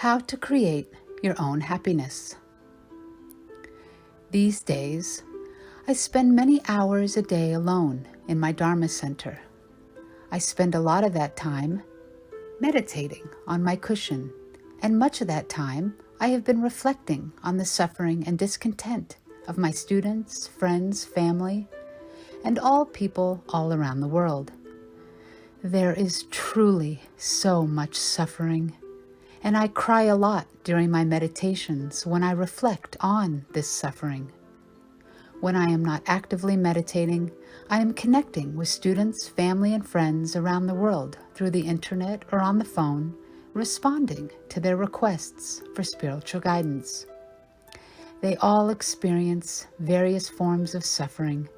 How to create your own happiness. These days, I spend many hours a day alone in my Dharma center. I spend a lot of that time meditating on my cushion, and much of that time I have been reflecting on the suffering and discontent of my students, friends, family, and all people all around the world. There is truly so much suffering, and I cry a lot during my meditations when I reflect on this suffering. When I am not actively meditating, I am connecting with students, family, and friends around the world through the internet or on the phone, responding to their requests for spiritual guidance. They all experience various forms of suffering,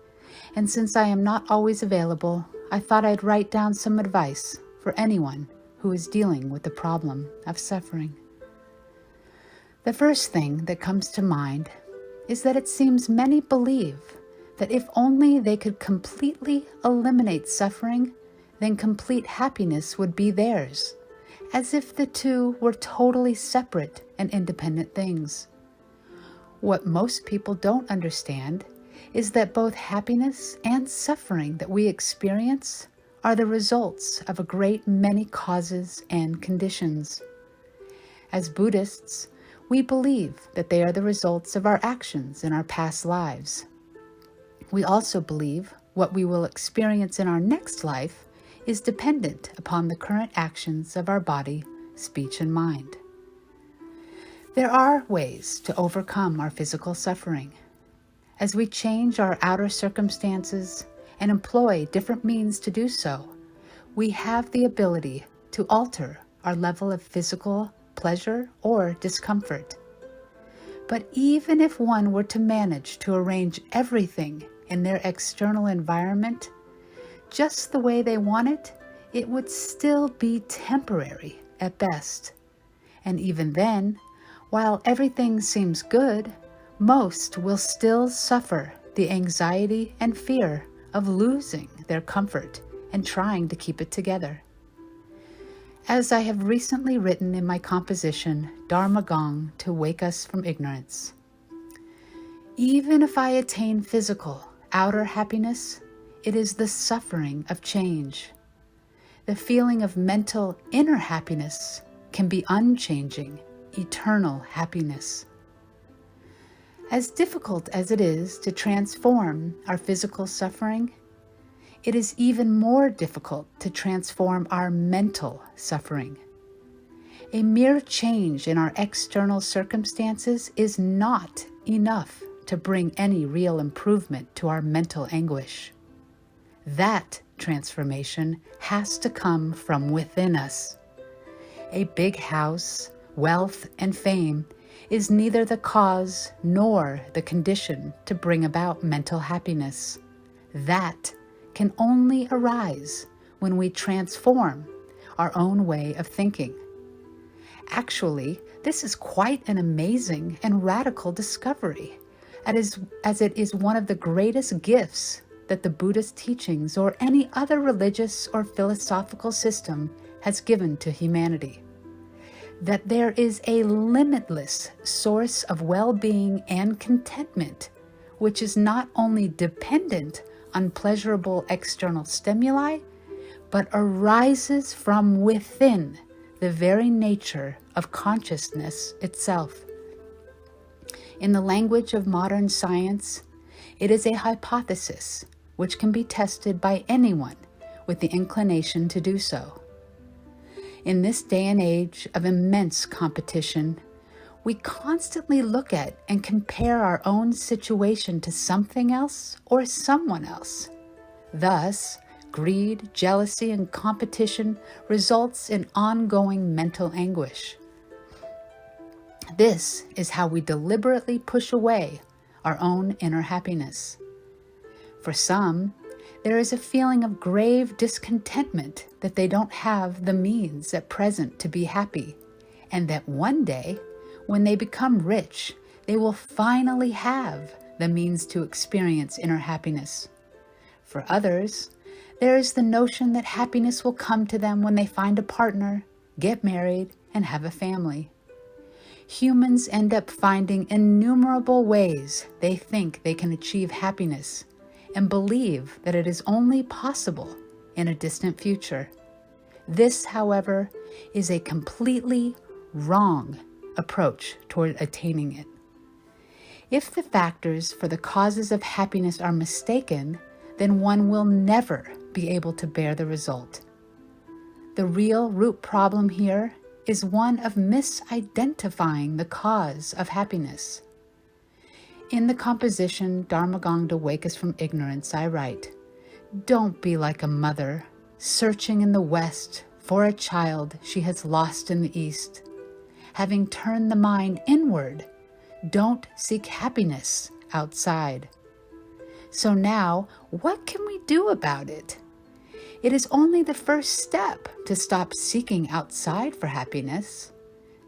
and since I am not always available, I thought I'd write down some advice for anyone who is dealing with the problem of suffering. The first thing that comes to mind is that it seems many believe that if only they could completely eliminate suffering, then complete happiness would be theirs, as if the two were totally separate and independent things. What most people don't understand is that both happiness and suffering that we experience are the results of a great many causes and conditions. As Buddhists, we believe that they are the results of our actions in our past lives. We also believe what we will experience in our next life is dependent upon the current actions of our body, speech, and mind. There are ways to overcome our physical suffering. As we change our outer circumstances and employ different means to do so, we have the ability to alter our level of physical pleasure or discomfort. But even if one were to manage to arrange everything in their external environment just the way they want it, it would still be temporary at best. And even then, while everything seems good, most will still suffer the anxiety and fear of losing their comfort and trying to keep it together. As I have recently written in my composition, Dharma Gong to Wake Us from Ignorance, even if I attain physical, outer happiness, it is the suffering of change. The feeling of mental inner happiness can be unchanging, eternal happiness. As difficult as it is to transform our physical suffering, it is even more difficult to transform our mental suffering. A mere change in our external circumstances is not enough to bring any real improvement to our mental anguish. That transformation has to come from within us. A big house, wealth, and fame is neither the cause nor the condition to bring about mental happiness. That can only arise when we transform our own way of thinking. Actually, this is quite an amazing and radical discovery, as it is one of the greatest gifts that the Buddhist teachings or any other religious or philosophical system has given to humanity. That there is a limitless source of well-being and contentment, which is not only dependent on pleasurable external stimuli, but arises from within the very nature of consciousness itself. In the language of modern science, it is a hypothesis which can be tested by anyone with the inclination to do so. In this day and age of immense competition, we constantly look at and compare our own situation to something else or someone else. Thus, greed, jealousy, and competition results in ongoing mental anguish. This is how we deliberately push away our own inner happiness. For some, there is a feeling of grave discontentment that they don't have the means at present to be happy, and that one day, when they become rich, they will finally have the means to experience inner happiness. For others, there is the notion that happiness will come to them when they find a partner, get married, and have a family. Humans end up finding innumerable ways they think they can achieve happiness and believe that it is only possible in a distant future. This, however, is a completely wrong approach toward attaining it. If the factors for the causes of happiness are mistaken, then one will never be able to bear the result. The real root problem here is one of misidentifying the cause of happiness. In the composition Dharmagong to Wake Us from Ignorance, I write, "Don't be like a mother searching in the West for a child she has lost in the East. Having turned the mind inward, don't seek happiness outside." So now, what can we do about it? It is only the first step to stop seeking outside for happiness.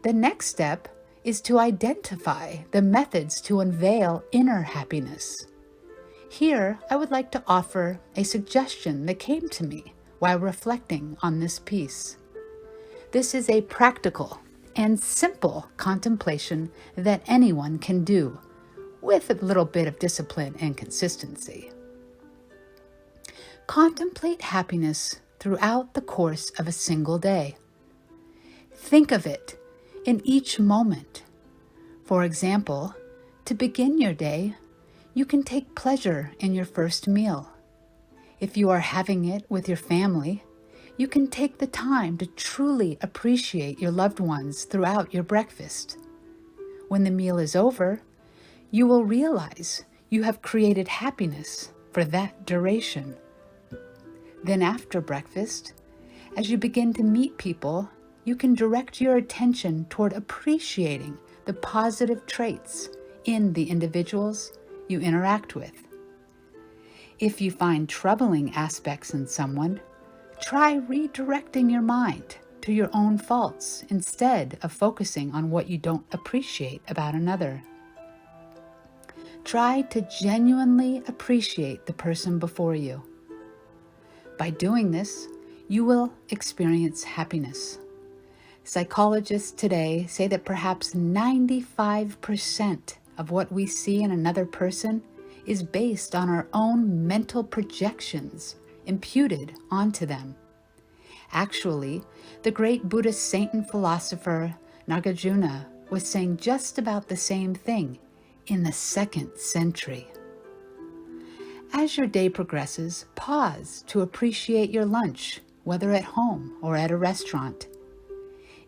The next step is to identify the methods to unveil inner happiness. Here, I would like to offer a suggestion that came to me while reflecting on this piece. This is a practical and simple contemplation that anyone can do with a little bit of discipline and consistency. Contemplate happiness throughout the course of a single day. Think of it in each moment. For example, to begin your day, you can take pleasure in your first meal. If you are having it with your family, you can take the time to truly appreciate your loved ones throughout your breakfast. When the meal is over, you will realize you have created happiness for that duration. Then after breakfast, as you begin to meet people, you can direct your attention toward appreciating the positive traits in the individuals you interact with. If you find troubling aspects in someone, try redirecting your mind to your own faults instead of focusing on what you don't appreciate about another. Try to genuinely appreciate the person before you. By doing this, you will experience happiness. Psychologists today say that perhaps 95% of what we see in another person is based on our own mental projections imputed onto them. Actually, the great Buddhist saint and philosopher Nagarjuna was saying just about the same thing in the 2nd century. As your day progresses, pause to appreciate your lunch, whether at home or at a restaurant.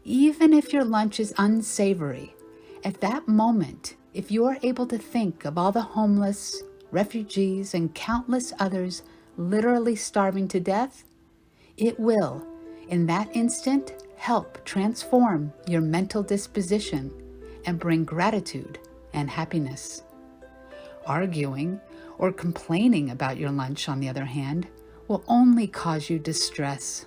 Even if your lunch is unsavory, at that moment, if you are able to think of all the homeless, refugees, and countless others literally starving to death, it will, in that instant, help transform your mental disposition and bring gratitude and happiness. Arguing or complaining about your lunch, on the other hand, will only cause you distress.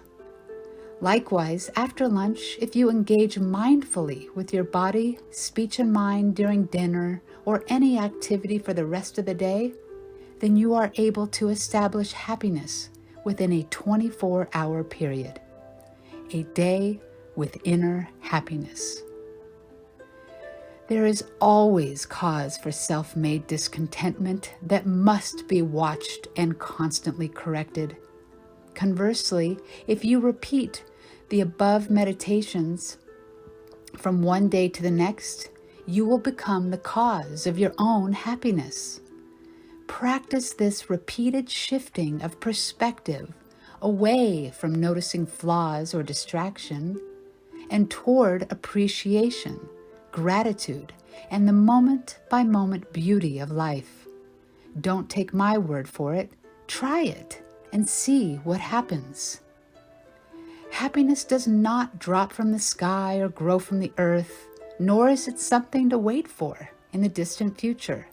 Likewise, after lunch, if you engage mindfully with your body, speech, and mind during dinner or any activity for the rest of the day, then you are able to establish happiness within a 24-hour period. A day with inner happiness. There is always cause for self-made discontentment that must be watched and constantly corrected. Conversely, if you repeat the above meditations from one day to the next, you will become the cause of your own happiness. Practice this repeated shifting of perspective away from noticing flaws or distraction and toward appreciation, gratitude, and the moment-by-moment beauty of life. Don't take my word for it. Try it and see what happens. Happiness does not drop from the sky or grow from the earth, nor is it something to wait for in the distant future.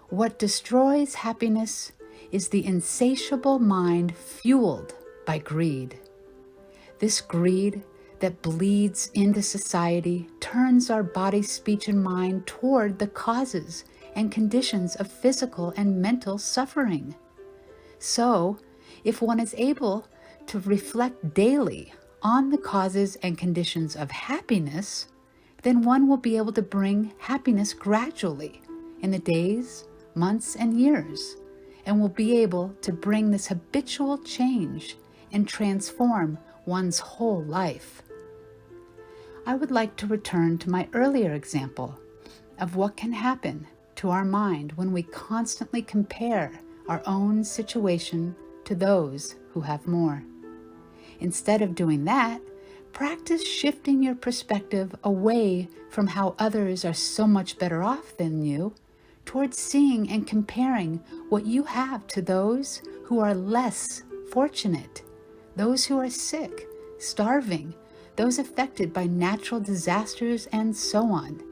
What destroys happiness is the insatiable mind fueled by greed. This greed that bleeds into society turns our body, speech, and mind toward the causes and conditions of physical and mental suffering. So, if one is able to reflect daily on the causes and conditions of happiness, then one will be able to bring happiness gradually in the days, months, and years, and will be able to bring this habitual change and transform one's whole life. I would like to return to my earlier example of what can happen to our mind when we constantly compare our own situation to those who have more. Instead of doing that, practice shifting your perspective away from how others are so much better off than you, towards seeing and comparing what you have to those who are less fortunate, those who are sick, starving, those affected by natural disasters, and so on.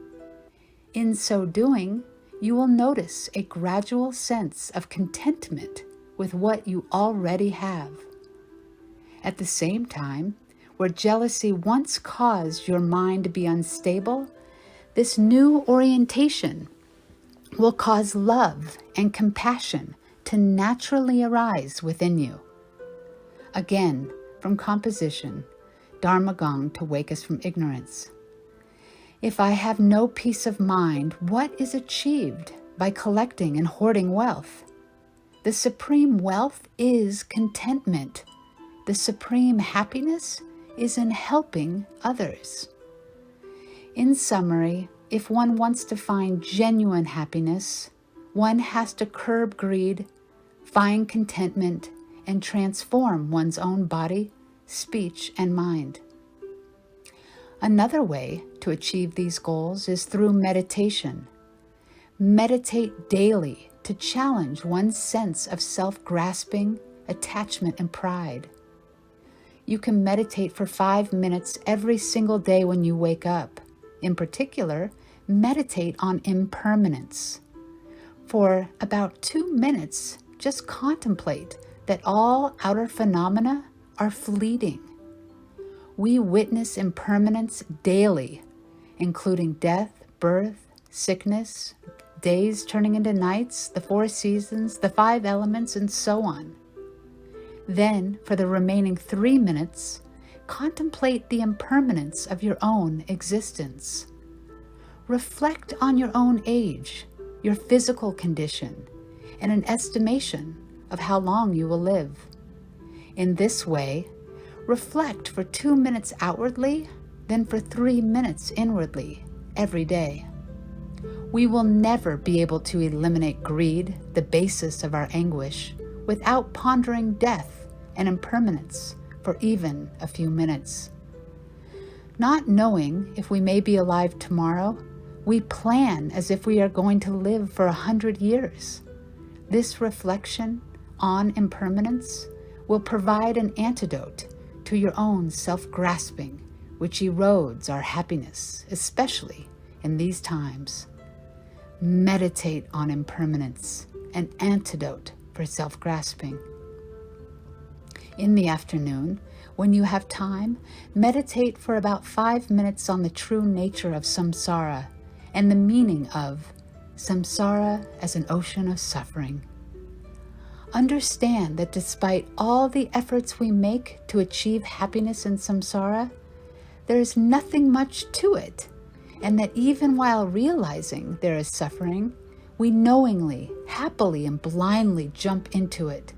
In so doing, you will notice a gradual sense of contentment with what you already have. At the same time, where jealousy once caused your mind to be unstable, this new orientation will cause love and compassion to naturally arise within you. Again, from composition, Dharma Gong to wake us from ignorance. If I have no peace of mind, what is achieved by collecting and hoarding wealth? The supreme wealth is contentment. The supreme happiness is in helping others. In summary, if one wants to find genuine happiness, one has to curb greed, find contentment, and transform one's own body, speech, and mind. Another way to achieve these goals is through meditation. Meditate daily to challenge one's sense of self-grasping, attachment, and pride. You can meditate for 5 minutes every single day when you wake up. In particular, meditate on impermanence. For about 2 minutes, just contemplate that all outer phenomena are fleeting. We witness impermanence daily, including death, birth, sickness, days turning into nights, the 4 seasons, the 5 elements, and so on. Then, for the remaining 3 minutes, contemplate the impermanence of your own existence. Reflect on your own age, your physical condition, and an estimation of how long you will live. In this way, reflect for 2 minutes outwardly, then for 3 minutes inwardly every day. We will never be able to eliminate greed, the basis of our anguish, without pondering death and impermanence for even a few minutes. Not knowing if we may be alive tomorrow, we plan as if we are going to live for 100 years. This reflection on impermanence will provide an antidote to your own self-grasping, which erodes our happiness, especially in these times. Meditate on impermanence, an antidote for self-grasping. In the afternoon, when you have time, meditate for about 5 minutes on the true nature of samsara and the meaning of samsara as an ocean of suffering. Understand that despite all the efforts we make to achieve happiness in samsara, there is nothing much to it, and that even while realizing there is suffering, we knowingly, happily, and blindly jump into it.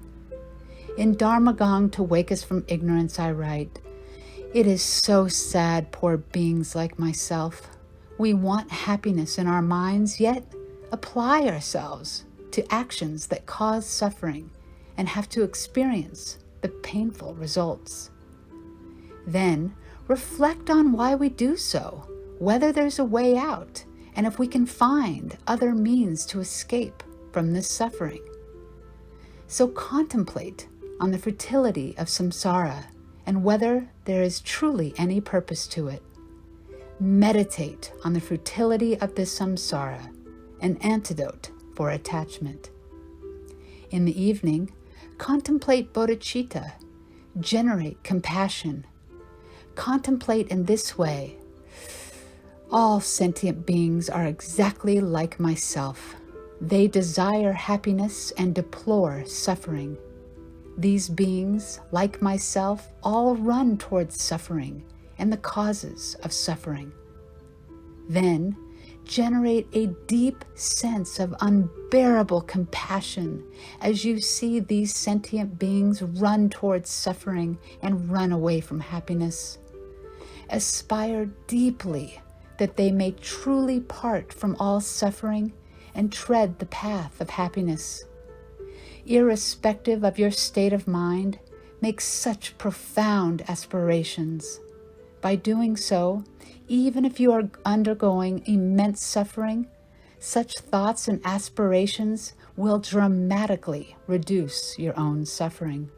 In Dharma Gong to wake us from ignorance, I write, "It is so sad, poor beings like myself. We want happiness in our minds, yet apply ourselves to actions that cause suffering and have to experience the painful results. Then reflect on why we do so, whether there's a way out, and if we can find other means to escape from this suffering. So contemplate on the futility of samsara and whether there is truly any purpose to it. Meditate on the futility of the samsara, an antidote for attachment. In the evening, contemplate bodhicitta, generate compassion. Contemplate in this way: all sentient beings are exactly like myself. They desire happiness and deplore suffering. These beings, like myself, all run towards suffering and the causes of suffering. Then, generate a deep sense of unbearable compassion as you see these sentient beings run towards suffering and run away from happiness. Aspire deeply that they may truly part from all suffering and tread the path of happiness. Irrespective of your state of mind, make such profound aspirations. By doing so, even if you are undergoing immense suffering, such thoughts and aspirations will dramatically reduce your own suffering.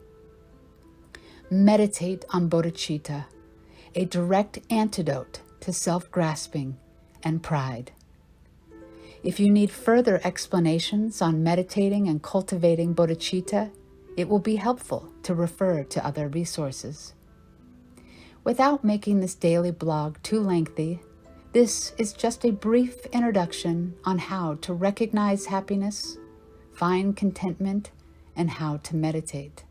Meditate on bodhicitta, a direct antidote to self-grasping and pride. If you need further explanations on meditating and cultivating bodhicitta, it will be helpful to refer to other resources. Without making this daily blog too lengthy, this is just a brief introduction on how to recognize happiness, find contentment, and how to meditate.